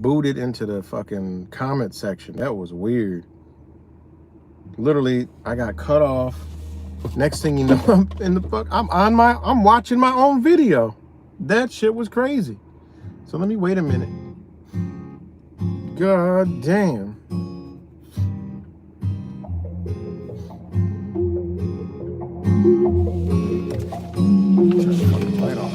booted into the fucking comment section. That was weird. Literally, I got cut off. Next thing you know, I'm watching my own video. That shit was crazy. So let me wait a minute. God damn. Turn the fucking light off.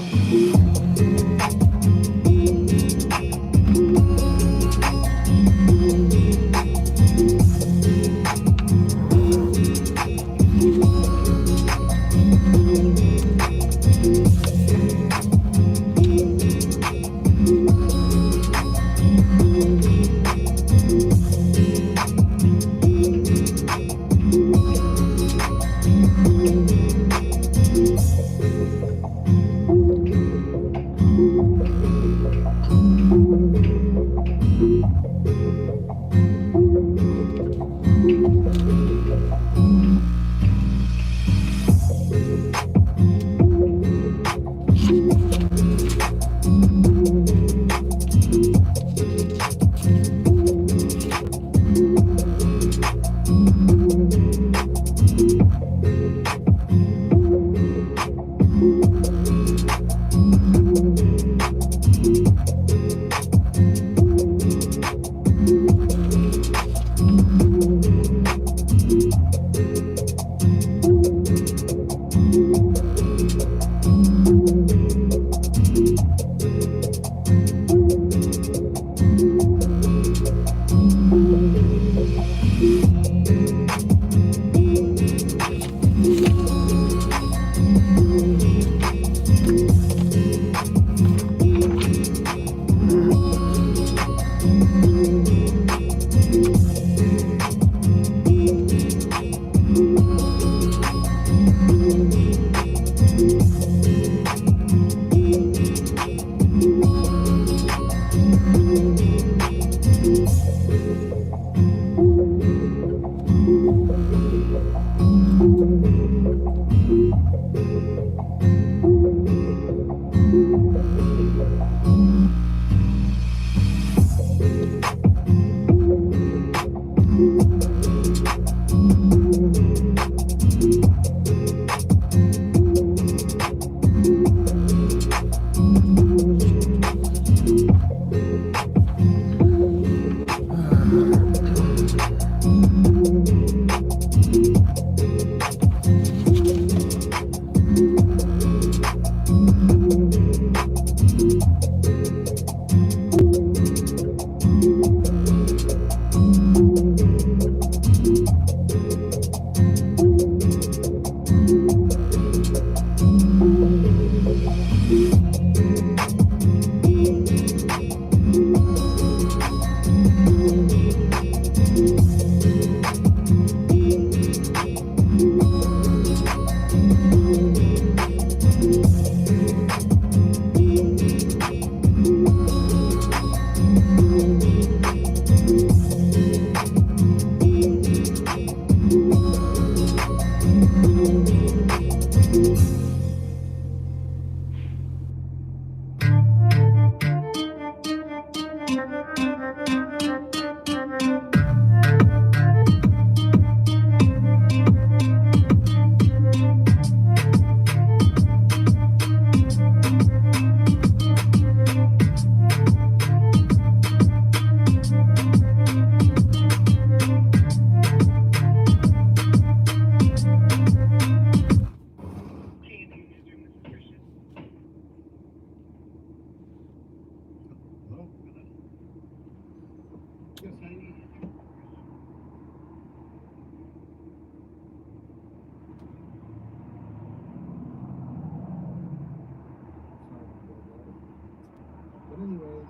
But anyways,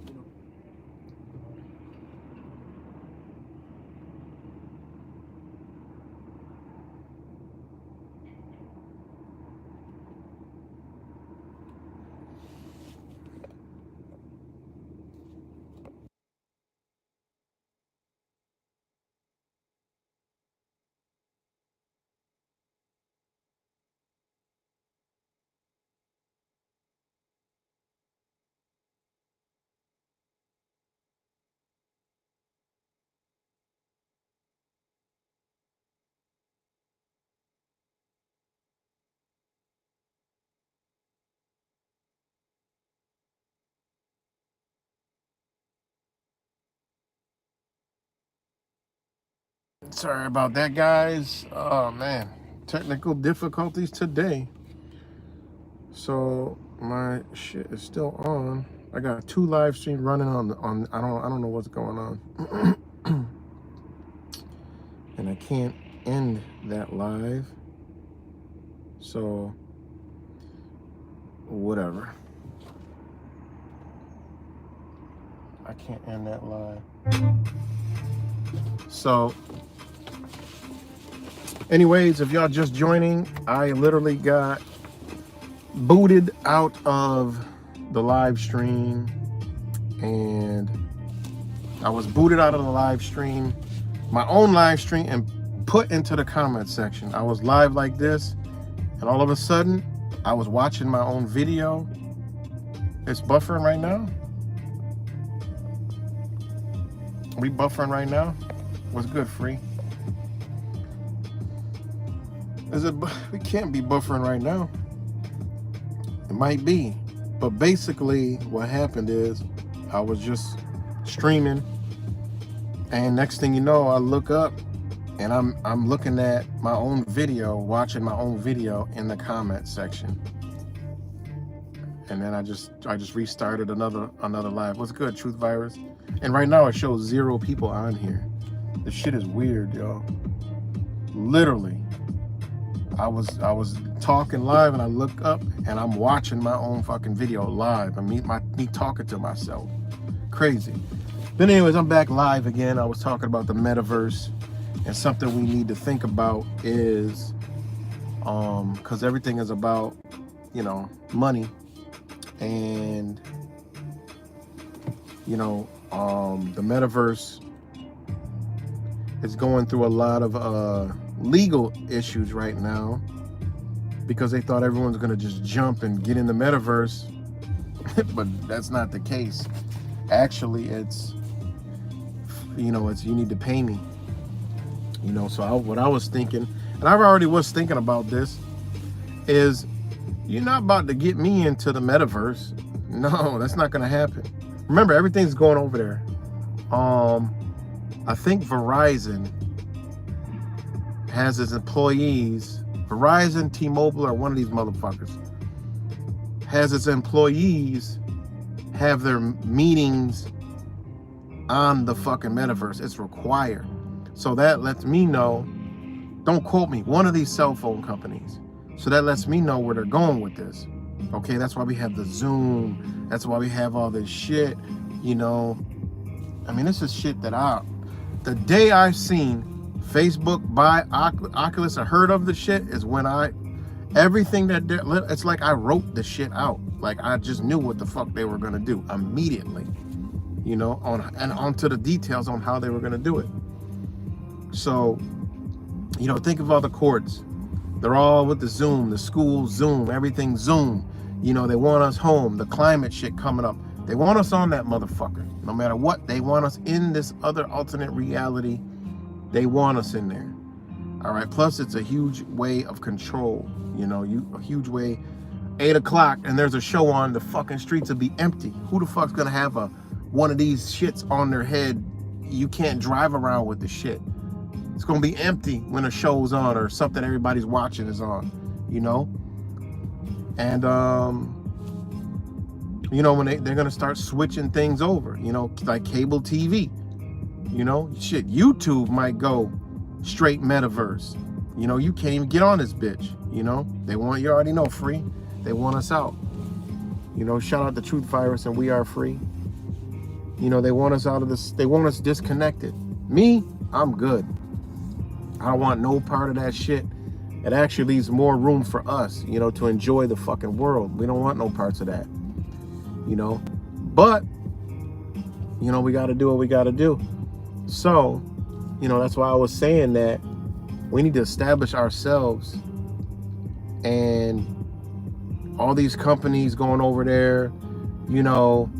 you know. Sorry about that, guys. Oh man, technical difficulties today. So my shit is still on. I got 2 live streams running on. I don't know what's going on, and I can't end that live. So whatever. I can't end that live. So anyways, if y'all just joining, I literally got booted out of the live stream, and I was booted out of the live stream, my own live stream, and put into the comment section. I was live like this, and all of a sudden I was watching my own video. It's buffering right now. We buffering right now. What's good, free? Is it? We can't be buffering right now. It might be, but basically what happened is I was just streaming, and next thing you know, I look up and I'm looking at my own video, watching my own video in the comment section, and then I just restarted another live. What's good, Truth Virus? And right now it shows 0 people on here. This shit is weird, y'all. Literally, I was talking live, and I look up and I'm watching my own fucking video live. I mean, me talking to myself. Crazy. But anyways, I'm back live again. I was talking about the metaverse, and something we need to think about is, because everything is about, you know, money, and you know, the metaverse is going through a lot of legal issues right now, because they thought everyone's going to just jump and get in the metaverse. But that's not the case. Actually, it's, you know, it's, you need to pay me, you know. So what I was thinking, and I already was thinking about this, is you're not about to get me into the metaverse. No, that's not going to happen. Remember, everything's going over there. I think Verizon has its employees, Verizon, T-Mobile, or one of these motherfuckers, has its employees have their meetings on the fucking metaverse. It's required. So that lets me know, don't quote me, one of these cell phone companies. So that lets me know where they're going with this. Okay, that's why we have the Zoom. That's why we have all this shit, you know. I mean, this is shit that the day I seen Facebook buy Oculus, I heard of the shit, is when everything that it's like I wrote the shit out. Like, I just knew what the fuck they were gonna do immediately, you know, onto the details on how they were gonna do it. So, you know, think of all the courts. They're all with the Zoom, the school Zoom, everything Zoom. You know, they want us home, the climate shit coming up. They want us on that motherfucker. No matter what, they want us in this other alternate reality. They want us in there. All right. Plus, it's a huge way of control. You know, a huge way. 8 o'clock and there's a show on, the fucking streets will be empty. Who the fuck's gonna have one of these shits on their head? You can't drive around with the shit. It's gonna be empty when a show's on or something everybody's watching is on, you know? And you know, when they're gonna start switching things over, you know, like cable TV, you know, shit, YouTube might go straight metaverse. You know, you can't even get on this bitch, you know? They want, you already know, free. They want us out. You know, shout out to Truth Virus and We Are Free. You know, they want us out of this, they want us disconnected. Me, I'm good. I don't want no part of that shit. It actually leaves more room for us, you know, to enjoy the fucking world. We don't want no parts of that, you know. But, you know, we got to do what we got to do. So, you know, that's why I was saying that we need to establish ourselves, and all these companies going over there, you know,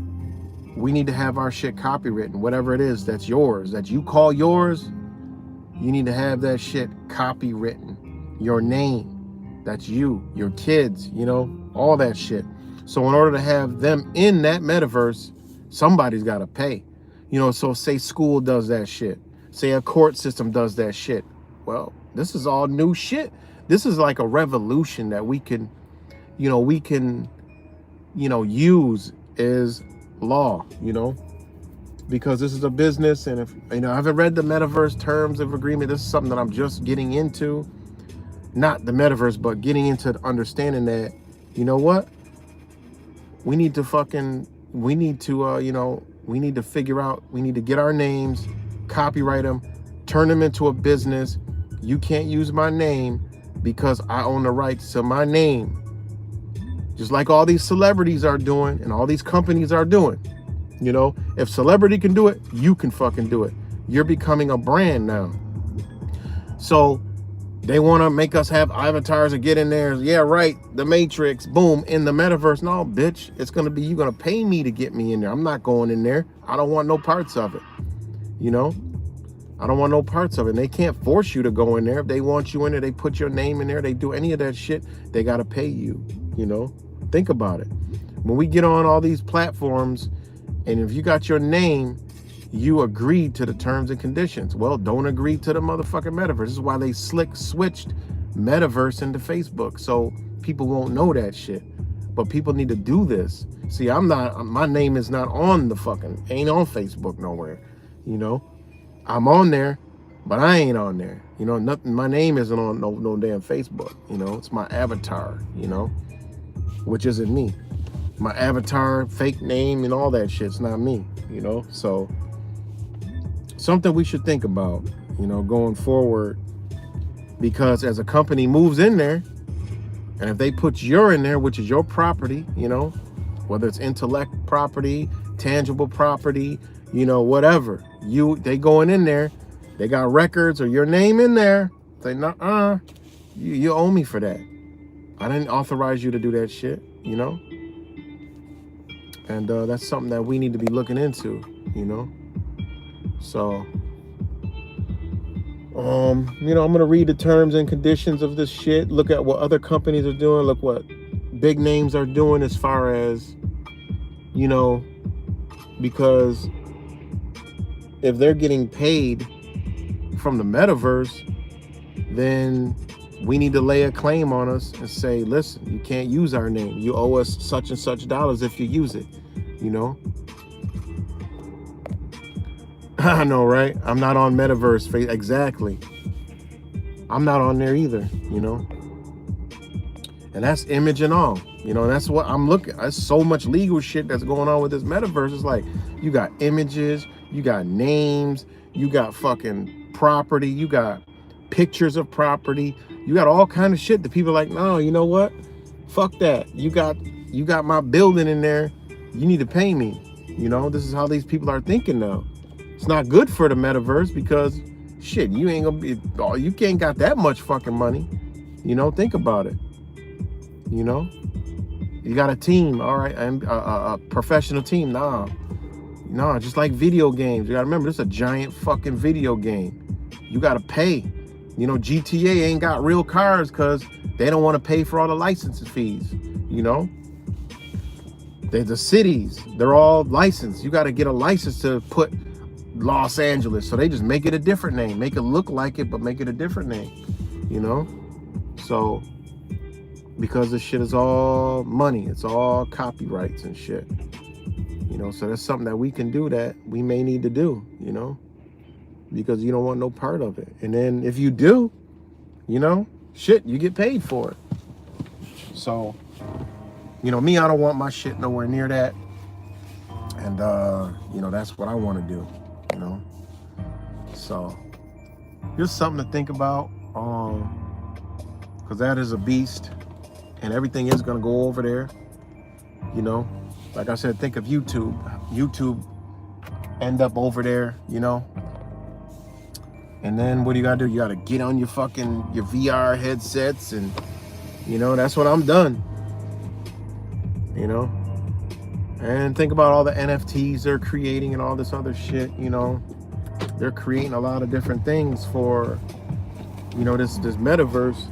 we need to have our shit copywritten, whatever it is that's yours, that you call yours. You need to have that shit copywritten. Your name, that's you, your kids, you know, all that shit. So in order to have them in that metaverse, somebody's got to pay. You know, so say school does that shit. Say a court system does that shit. Well, this is all new shit. This is like a revolution that we can, use as law, because this is a business. And if, I haven't read the Metaverse terms of agreement. This is something that I'm just getting into. Not the Metaverse, but getting into understanding that, you know what? We need to figure out, we need to get our names, copyright them, turn them into a business. You can't use my name because I own the rights to my name. Just like all these celebrities are doing and all these companies are doing. If celebrity can do it, you can fucking do it. You're becoming a brand now. So they want to make us have avatars and get in there. Yeah, right. The Matrix, boom, in the Metaverse. No, bitch, it's going to be, you're going to pay me to get me in there. I'm not going in there. I don't want no parts of it. I don't want no parts of it. And they can't force you to go in there. If they want you in there, they put your name in there. They do any of that shit, they got to pay you. Think about it. When we get on all these platforms, and if you got your name, you agreed to the terms and conditions. Well, don't agree to the motherfucking Metaverse. This is why they switched Metaverse into Facebook. So people won't know that shit. But people need to do this. See, my name is not on ain't on Facebook nowhere. I'm on there, but I ain't on there. Nothing, my name isn't on no damn Facebook. It's my avatar, which isn't me. My avatar, fake name, and all that shit's not me, so something we should think about, going forward, because as a company moves in there, and if they put your in there, which is your property, whether it's intellect property, tangible property, whatever, they going in there, they got records or your name in there, say, nah, you owe me for that. I didn't authorize you to do that shit, and that's something that we need to be looking into, So, I'm going to read the terms and conditions of this shit, look at what other companies are doing, look what big names are doing as far as, because if they're getting paid from the Metaverse, then we need to lay a claim on us and say, listen, you can't use our name. You owe us such and such dollars if you use it, I know, right? I'm not on Metaverse. Exactly. I'm not on there either, And that's image and all, that's what I'm looking. There's so much legal shit that's going on with this Metaverse. It's like, you got images, you got names, you got fucking property, you got pictures of property, you got all kind of shit that people are like, no, you know what? Fuck that. You got my building in there. You need to pay me. This is how these people are thinking now. It's not good for the Metaverse because shit, you ain't gonna be, you can't got that much fucking money. Think about it. You got a team, all right, and a professional team. Nah, just like video games. You gotta remember, this is a giant fucking video game. You gotta pay. GTA ain't got real cars because they don't want to pay for all the license fees. The cities, they're all licensed. You got to get a license to put Los Angeles, so they just make it a different name, make it look like it, but make it a different name. So because this shit is all money, it's all copyrights and shit. So that's something that we can do that we may need to do, because you don't want no part of it. And then if you do, shit, you get paid for it. So, me, I don't want my shit nowhere near that. And, that's what I want to do, So, just something to think about, because that is a beast, and everything is going to go over there, Like I said, think of YouTube. YouTube end up over there, And then what do you got to do? You got to get on your VR headsets, and, that's when I'm done, And think about all the NFTs they're creating and all this other shit, They're creating a lot of different things for, this Metaverse.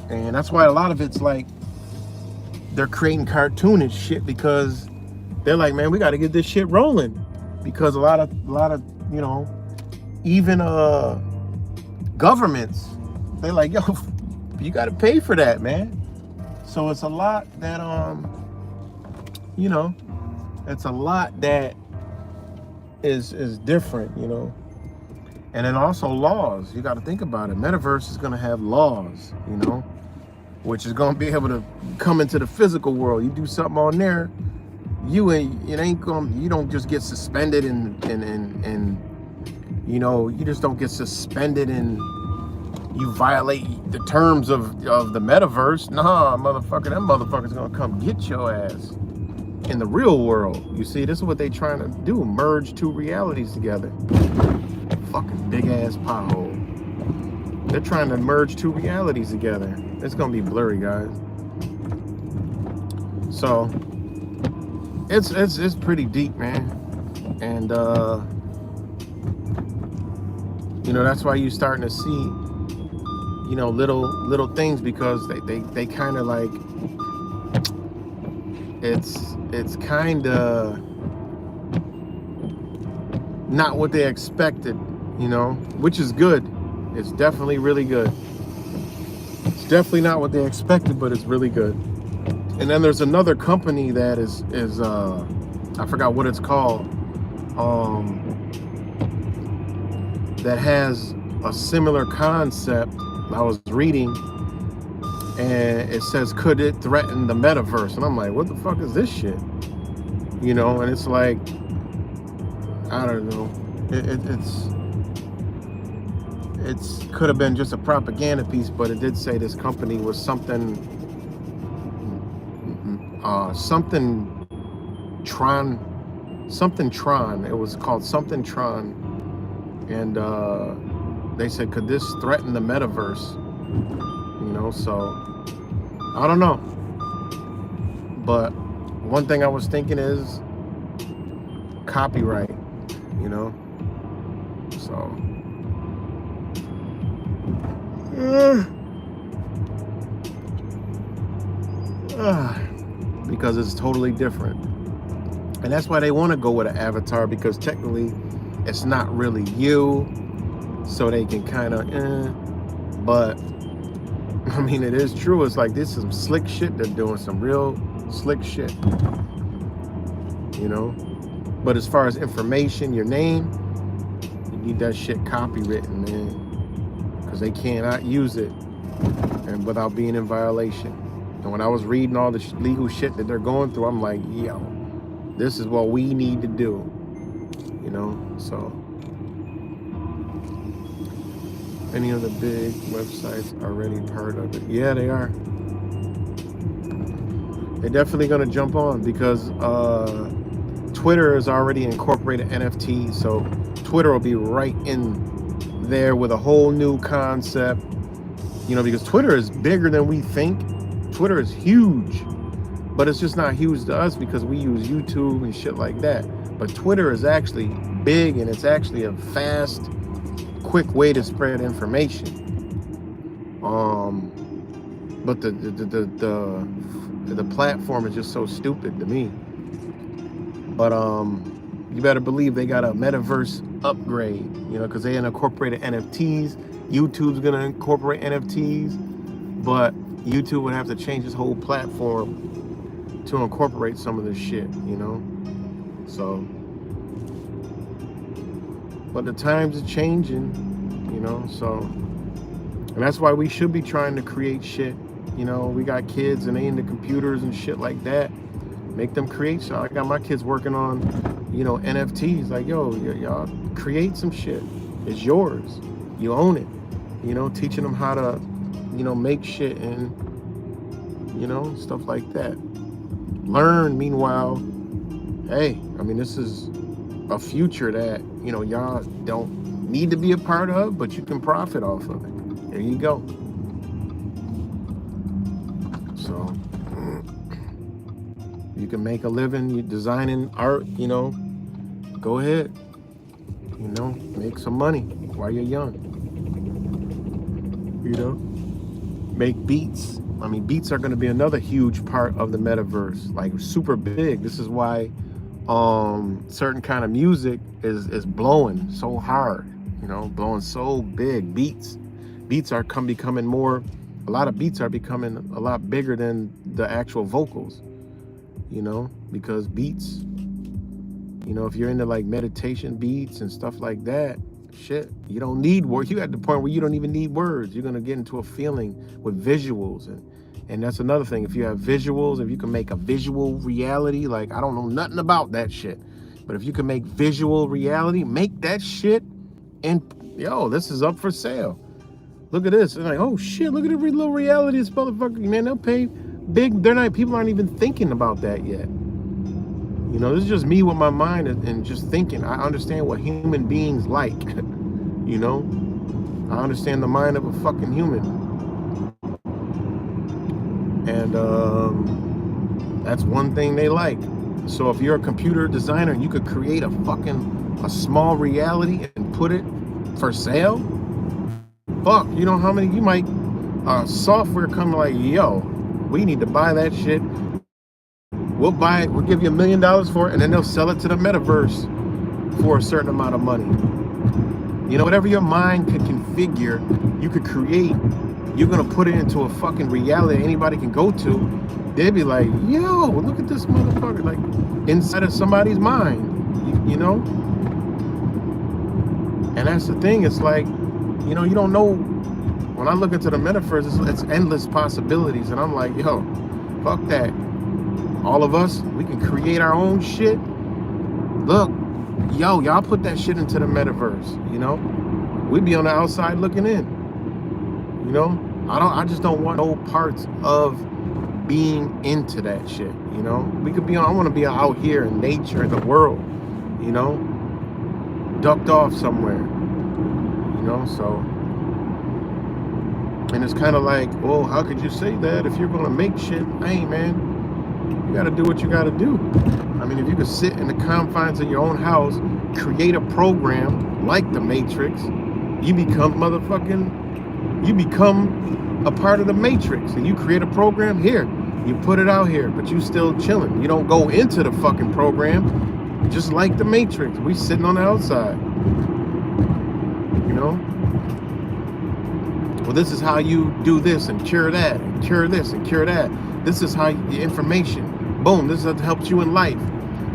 And that's why a lot of it's like, they're creating cartoonish shit because they're like, man, we got to get this shit rolling. Because a lot of, even governments, they're like, yo, you got to pay for that, man. So it's a lot that you know, it's a lot that is different, you know. And then also laws. You got to think about it. Metaverse is going to have laws, you know, which is going to be able to come into the physical world. You do something on there, you don't just get suspended and you know, you just don't get suspended and you violate the terms of the metaverse. Nah, motherfucker, that motherfucker's going to come get your ass in the real world. You see, this is what they trying to do, merge two realities together. Fucking big ass pothole. They're trying to merge two realities together. It's gonna be blurry, guys. So it's pretty deep, man. And you know, that's why you're starting to see, you know, little things, because they kind of like, it's kind of not what they expected, you know, which is good. It's definitely really good. It's definitely not what they expected, but it's really good. And then there's another company that is I forgot what it's called, that has a similar concept. I was reading, and it says, could it threaten the metaverse? And I'm like, what the fuck is this shit? You know, and it's like, I don't know. It's could have been just a propaganda piece, but it did say this company was something Tron. It was called something Tron, and they said, could this threaten the metaverse? You know, so I don't know. But one thing I was thinking is copyright. You know, so because it's totally different, and that's why they want to go with an avatar, because technically it's not really you, so they can kind of but I mean, it is true. It's like, this is some slick shit they're doing, some real slick shit, you know. But as far as information, your name, you need that shit copywritten, man, because they cannot use it and without being in violation. And when I was reading all the legal shit that they're going through, I'm like, yo, this is what we need to do, you know. So any of the big websites are already part of it. Yeah, they are. They're definitely gonna jump on, because Twitter has already incorporated NFTs, so Twitter will be right in there with a whole new concept, you know, because Twitter is bigger than we think. Twitter is huge, but it's just not huge to us because we use YouTube and shit like that. But Twitter is actually big, and it's actually a fast, quick way to spread information. But the platform is just so stupid to me. But you better believe they got a metaverse upgrade, you know, because they incorporated NFTs. YouTube's gonna incorporate NFTs, but YouTube would have to change its whole platform to incorporate some of this shit, you know. So, but the times are changing, you know. So, and that's why we should be trying to create shit. You know, we got kids and they into computers and shit like that. Make them create shit. I got my kids working on, you know, NFTs. Like, yo, y'all create some shit. It's yours. You own it. You know, teaching them how to, you know, make shit and, you know, stuff like that. Learn, meanwhile, hey, I mean, this is a future that, you know, y'all don't need to be a part of, but you can profit off of it. There you go. So you can make a living, you designing art, you know, go ahead, you know, make some money while you're young, you know, make beats. I mean, beats are going to be another huge part of the metaverse, like super big. This is why certain kind of music is blowing so hard, you know, blowing so big. Beats are becoming more, a lot of beats are becoming a lot bigger than the actual vocals, you know, because beats, you know, if you're into like meditation beats and stuff like that, shit, you don't need words. You at the point where you don't even need words. You're gonna get into a feeling with visuals, and that's another thing. If you have visuals, if you can make a visual reality, like I don't know nothing about that shit, but if you can make visual reality, make that shit, and yo, this is up for sale. Look at this. They're like, oh shit, look at every little reality this motherfucker, man, they'll pay big. People aren't even thinking about that yet. You know, this is just me with my mind and just thinking. I understand what human beings like. You know, I understand the mind of a fucking human. And that's one thing they like. So if you're a computer designer, you could create a small reality and put it for sale. Fuck, you know how many, you might, software come like, yo, we need to buy that shit. We'll buy it, we'll give you $1 million for it, and then they'll sell it to the metaverse for a certain amount of money. You know, whatever your mind could configure, you could create. You're gonna put it into a fucking reality anybody can go to. They'd be like, yo, look at this motherfucker, like inside of somebody's mind, you know? And that's the thing, it's like, you know, you don't know. When I look into the metaverse, it's endless possibilities, and I'm like, yo, fuck that. All of us, we can create our own shit. Look, yo, y'all put that shit into the metaverse, you know? We be on the outside looking in, you know? I just don't want no parts of being into that shit, you know? I want to be out here in nature, in the world, you know? Ducked off somewhere, you know? So, and it's kind of like, well, how could you say that if you're going to make shit? Hey, man. You got to do what you got to do. I mean, if you could sit in the confines of your own house, create a program like the Matrix, you become a part of the Matrix, and you create a program here. You put it out here, but you still chilling. You don't go into the fucking program, just like the Matrix. We sitting on the outside, you know? Well, this is how you do this and cure that, and cure this and cure that. This is how the information, boom, this is what helps you in life.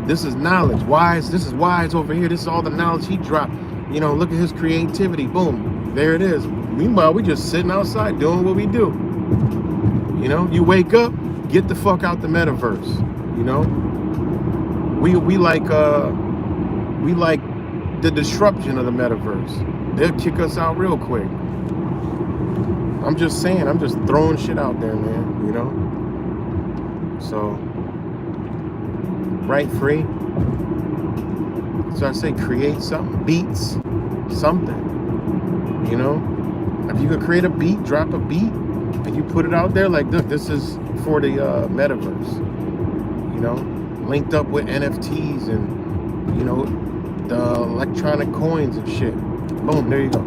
This is knowledge. Wise, this is Wise over here. This is all the knowledge he dropped. You know, look at his creativity. Boom, there it is. Meanwhile, we just sitting outside doing what we do. You know, you wake up, get the fuck out the metaverse. You know, we like the disruption of the metaverse. They'll kick us out real quick. I'm just saying, I'm just throwing shit out there, man, you know? So, write free. So I say create something, beats, something, you know? If you could create a beat, drop a beat, and you put it out there, like, look, this is for the metaverse, you know? Linked up with NFTs and, you know, the electronic coins and shit. Boom, there you go.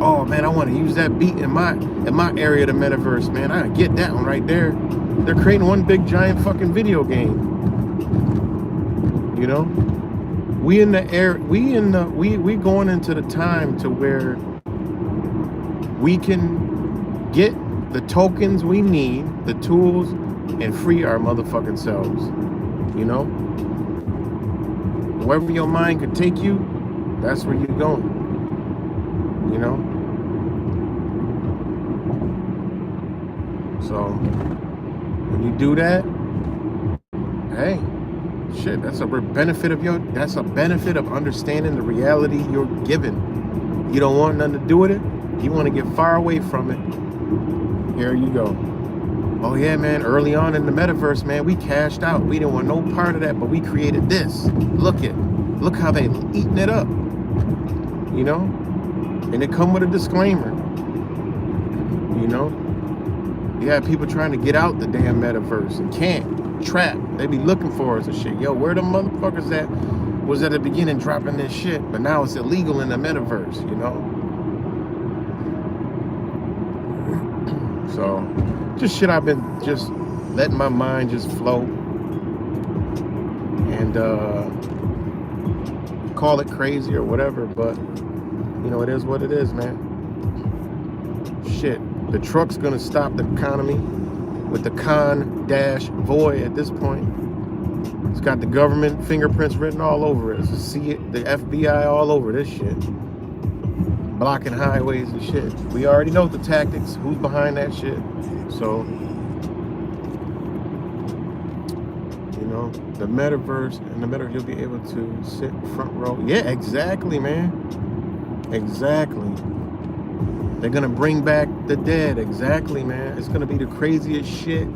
Oh man, I want to use that beat in my area of the metaverse, man. I get that one right there. They're creating one big giant fucking video game. You know? We going into the time to where we can get the tokens we need, the tools, and free our motherfucking selves. You know? Wherever your mind could take you, that's where you're going. You know? So when you do that, hey, shit, that's a benefit of understanding the reality you're given. You don't want nothing to do with it. You want to get far away from it. Here you go. Oh yeah, man, early on in the metaverse, man, we cashed out. We didn't want no part of that, but we created this. Look how they eating it up. You know? And it come with a disclaimer. You know? You have people trying to get out the damn metaverse and can't. Trapped. They be looking for us and shit. Yo, where the motherfuckers at? Was at the beginning dropping this shit, but now it's illegal in the metaverse, you know? So, just shit I've been just letting my mind just flow. And call it crazy or whatever, but you know, it is what it is, man. Shit, the truck's gonna stop the economy with the con-voy at this point. It's got the government fingerprints written all over it. See it, the FBI all over this shit. Blocking highways and shit. We already know the tactics, who's behind that shit. So, you know, the metaverse, and the metaverse, you'll be able to sit front row. Yeah, exactly, man. Exactly. They're gonna bring back the dead. Exactly, man. It's gonna be the craziest shit.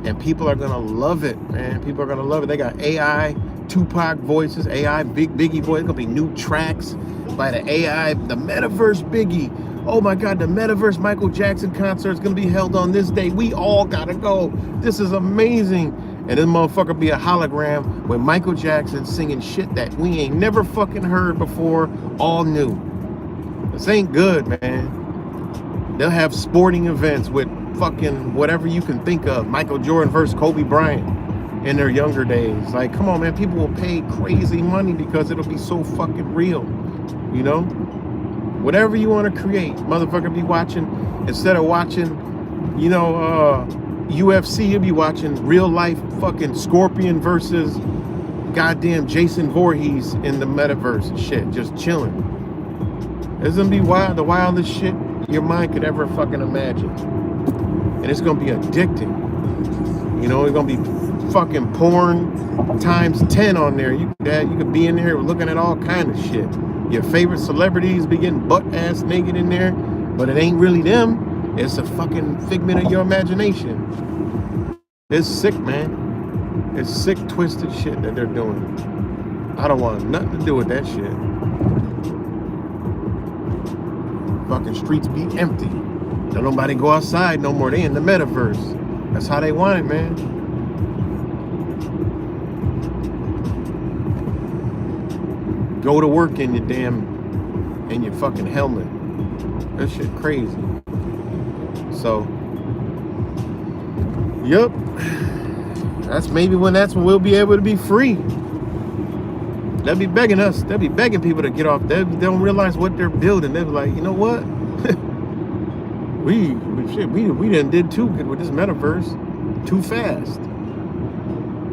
And people are gonna love it, man. People are gonna love it. They got AI, Tupac voices, AI, Biggie voice. It's gonna be new tracks by the AI, the Metaverse Biggie. Oh my God, the Metaverse Michael Jackson concert is gonna be held on this day. We all gotta go. This is amazing. And this motherfucker be a hologram with Michael Jackson singing shit that we ain't never fucking heard before, all new. This ain't good, man. They'll have sporting events with fucking whatever you can think of. Michael Jordan versus Kobe Bryant in their younger days. Like, come on, man. People will pay crazy money because it'll be so fucking real. You know? Whatever you want to create, motherfucker be watching. Instead of watching, you know, UFC, you'll be watching real life fucking Scorpion versus goddamn Jason Voorhees in the metaverse and shit. Just chilling. It's gonna be wild, the wildest shit your mind could ever fucking imagine. And it's gonna be addicting. You know, it's gonna be fucking porn times 10 on there. You could be in there looking at all kind of shit. Your favorite celebrities be getting butt-ass naked in there, but it ain't really them. It's a fucking figment of your imagination. It's sick, man. It's sick, twisted shit that they're doing. I don't want nothing to do with that shit. Fucking streets be empty. Don't nobody go outside no more. They in the metaverse. That's how they want it, man. Go to work in your fucking helmet. That shit crazy. So, yep. That's when we'll be able to be free. They'll be begging us. They'll be begging people to get off. They don't realize what they're building. They'll be like, you know what? we done did too good with this metaverse. Too fast.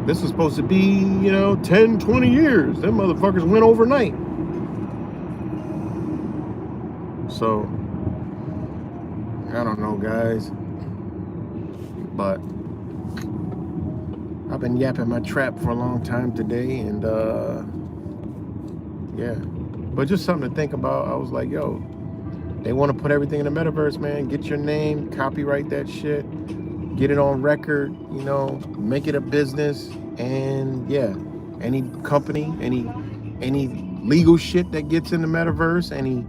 This was supposed to be, you know, 10, 20 years. Them motherfuckers went overnight. So, I don't know, guys. But I've been yapping my trap for a long time today, and yeah. But just something to think about. I was like, yo, they want to put everything in the metaverse, man. Get your name, copyright that shit, get it on record, you know, make it a business. And yeah, any company, any legal shit that gets in the metaverse, any,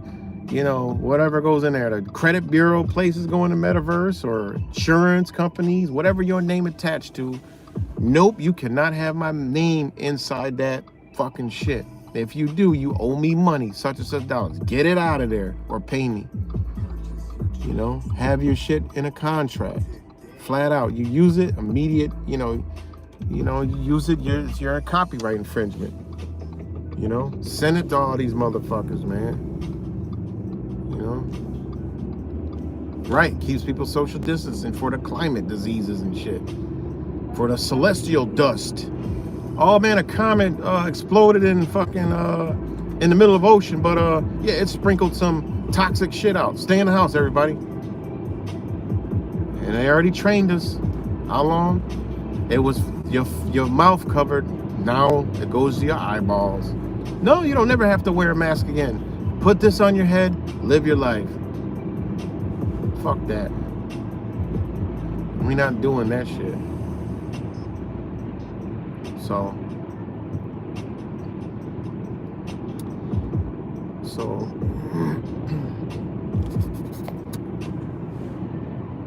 you know, whatever goes in there, the credit bureau places go in the metaverse, or insurance companies, whatever your name attached to, nope, you cannot have my name inside that fucking shit. If you do, you owe me money, such and such dollars. Get it out of there or pay me. You know, have your shit in a contract, flat out. You use it, immediate, you use it, you're a copyright infringement. You know, send it to all these motherfuckers, man. You know, right, keeps people social distancing for the climate diseases and shit, for the celestial dust. Oh man, a comet exploded in fucking in the middle of ocean, but yeah, it sprinkled some toxic shit out. Stay in the house, everybody. And they already trained us. How long? It was your mouth covered. Now it goes to your eyeballs. No, you don't never have to wear a mask again. Put this on your head, live your life. Fuck that. We're not doing that shit. So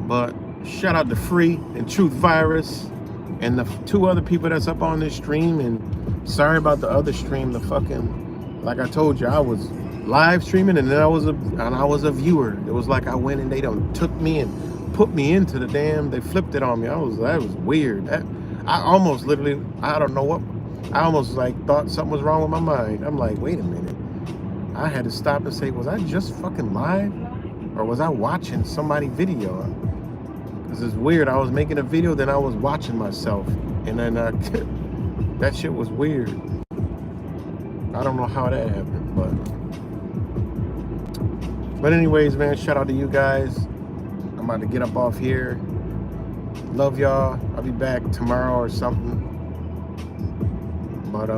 but shout out to Free and Truth Virus and the 2 other people that's up on this stream. And sorry about the other stream. The fucking, like I told you, I was live streaming and then I was a viewer. It was like I went and they done took me and put me into the damn, they flipped it on me. That was weird. I almost literally, I don't know what, I almost like thought something was wrong with my mind. I'm like, wait a minute. I had to stop and say, was I just fucking live? Or was I watching somebody's video? Because it's weird. I was making a video, then I was watching myself. And then that shit was weird. I don't know how that happened, but anyways, man, shout out to you guys. I'm about to get up off here. Love y'all. I'll be back tomorrow or something. But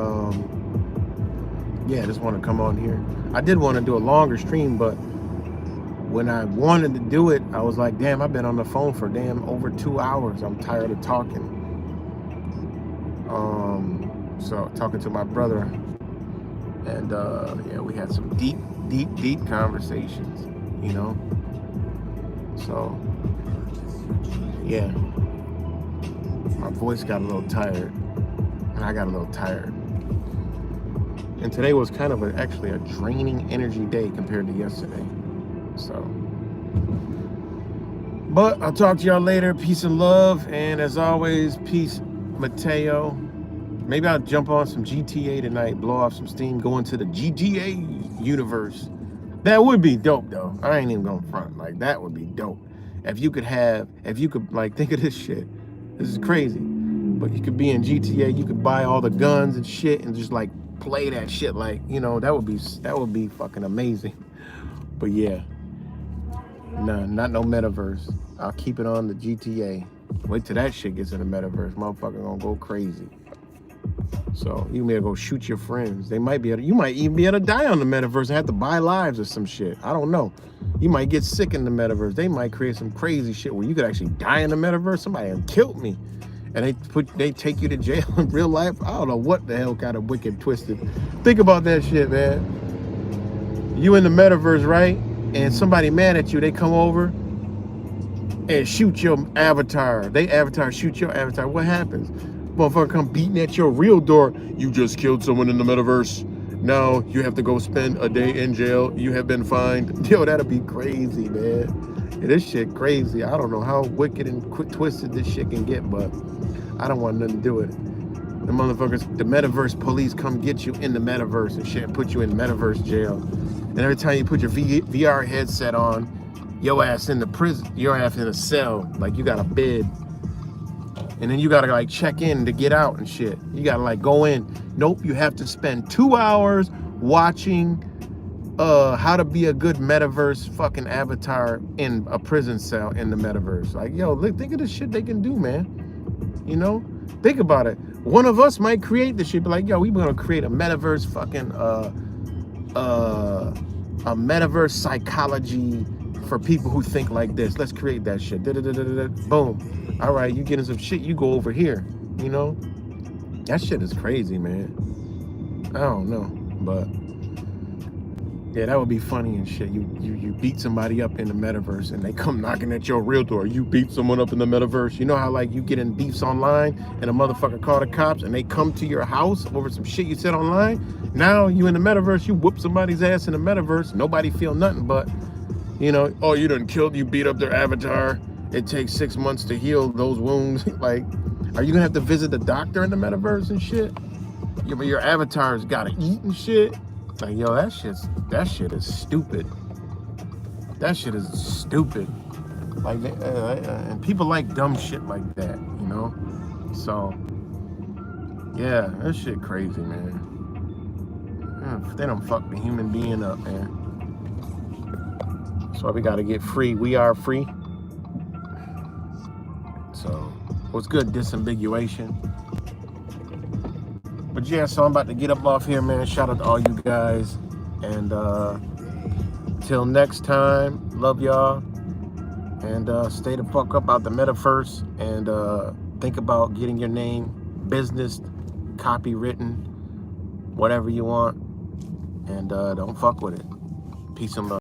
yeah, I just want to come on here. I did want to do a longer stream, but when I wanted to do it, I was like, damn, I've been on the phone for damn over 2 hours. I'm tired of talking. So talking to my brother, and yeah, we had some deep conversations, you know. So yeah, my voice got a little tired, and I got a little tired. And today was kind of actually a draining energy day compared to yesterday. So, but I'll talk to y'all later. Peace and love, and as always, peace, Mateo. Maybe I'll jump on some GTA tonight, blow off some steam, go into the GTA universe. That would be dope, though. I ain't even gonna front. Like, that would be dope. If you could like, think of this shit. This is crazy. But you could be in GTA, you could buy all the guns and shit and just like play that shit. Like, you know, that would be fucking amazing. But yeah, nah, not no Metaverse. I'll keep it on the GTA. Wait till that shit gets in the Metaverse. Motherfucker gonna go crazy. So you may go shoot your friends. You might even be able to die on the Metaverse and have to buy lives or some shit. I don't know. You might get sick in the Metaverse. They might create some crazy shit where you could actually die in the Metaverse. Somebody had killed me. And they take you to jail in real life. I don't know what the hell kind of wicked twisted. Think about that shit, man. You in the Metaverse, right? And somebody mad at you, they come over and shoot your avatar. Shoot your avatar. What happens? Motherfucker come beating at your real door. You just killed someone in the Metaverse. Now you have to go spend a day in jail. You have been fined. Yo, that'll be crazy, man. Yeah, this shit crazy. I don't know how wicked and twisted this shit can get, but I don't want nothing to do with it. The motherfuckers, the Metaverse police come get you in the Metaverse and shit and put you in Metaverse jail. And every time you put your VR headset on, your ass in the prison, your ass in a cell, like you got a bed. And then you gotta like check in to get out and shit. You gotta like go in. Nope, you have to spend 2 hours watching how to be a good Metaverse fucking avatar in a prison cell in the Metaverse. Like, yo, look, think of the shit they can do, man. You know? Think about it. One of us might create this shit, but like, yo, we gonna create a Metaverse fucking a Metaverse psychology for people who think like this. Let's create that shit. Boom. All right, you getting some shit, you go over here, you know? That shit is crazy, man. I don't know, but yeah, that would be funny and shit. You beat somebody up in the Metaverse and they come knocking at your real door. You beat someone up in the Metaverse. You know how like you get in beefs online and a motherfucker call the cops and they come to your house over some shit you said online? Now you in the Metaverse, you whoop somebody's ass in the Metaverse. Nobody feel nothing but, you know, oh, you done killed, you beat up their avatar. It takes 6 months to heal those wounds. Like, are you gonna have to visit the doctor in the Metaverse and shit? Your avatar's gotta eat and shit. Like, yo, that shit is stupid. That shit is stupid. Like, and people like dumb shit like that, you know? So, yeah, that shit crazy, man. They don't fuck the human being up, man. So we gotta get free. We are free. So, what's good, disambiguation? But yeah, so I'm about to get up off here, man. Shout out to all you guys. And till next time, love y'all. And stay the fuck up out the Metaverse. And think about getting your name business, copywritten, whatever you want. And don't fuck with it. Peace and love.